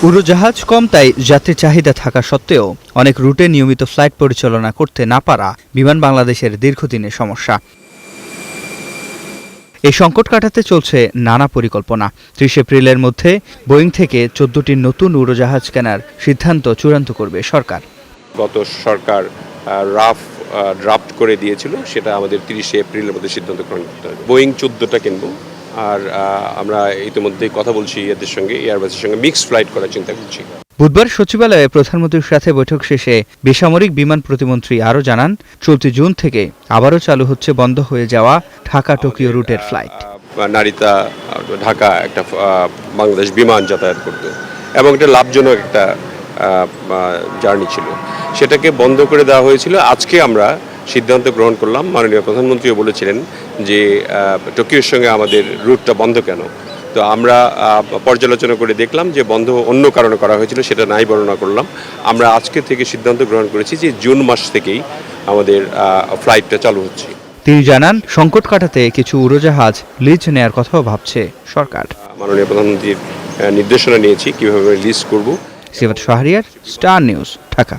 উড়োজাহাজ কম, তাই যাত্রীর চাহিদা থাকা সত্ত্বেও অনেক রুটে নিয়মিত ফ্লাইট পরিচালনা করতে না পারা বিমান বাংলাদেশের দীর্ঘদিনের সমস্যা। এই সংকট কাটাতে চলছে নানা পরিকল্পনা। ৩০ এপ্রিলের মধ্যে বোয়িং থেকে ১৪টি নতুন উড়োজাহাজ কেনার সিদ্ধান্ত চূড়ান্ত করবে সরকার। গত সরকার ড্রাফট করে দিয়েছিল, সেটা আমাদের ৩০ এপ্রিলের মধ্যে সিদ্ধান্ত গ্রহণ করতে হবে। বোয়িং ১৪টা কিনবো, আর আমরা ইতিমধ্যেই কথা বলছি এদের সঙ্গে, এয়ারবাসের সঙ্গে মিক্সড ফ্লাইট করার চিন্তা করছি। বুধবার সচিবালয়ে প্রধানমন্ত্রীর সাথে বৈঠক শেষে বেসামরিক বিমান প্রতিমন্ত্রী আরও জানান, চলতি জুন থেকে আবারও চালু হচ্ছে বন্ধ হয়ে যাওয়া ঢাকা টোকিও রুটের ফ্লাইট। নারিতা ঢাকা একটা বাংলাদেশ বিমান যাতায়াত করতো এবং এটা লাভজনক একটা জার্নি ছিল, সেটাকে বন্ধ করে দেওয়া হয়েছিল। আজকে আমরা সিদ্ধান্ত গ্রহণ করলাম, মাননীয় প্রধানমন্ত্রীও বলেছিলেন যে টোকিওর সঙ্গে আমাদের রুটটা বন্ধ কেন। তো আমরা পর্যালোচনা করে দেখলাম যে বন্ধ অন্য কারণে করা হয়েছিল, সেটা নাই বর্ণনা করলাম। আমরা আজকে থেকে সিদ্ধান্ত গ্রহণ করেছি যে জুন মাস থেকেই আমাদের ফ্লাইটটা চালু হচ্ছে। তিনি জানান, সংকট কাটাতে কিছু উড়োজাহাজ লিজ নেয়ার কথাও ভাবছে সরকার। মাননীয় প্রধানমন্ত্রীর নির্দেশনা নিয়েছি কিভাবে লিজ করব। সিফাত শাহরিয়ার, স্টার নিউজ, ঢাকা।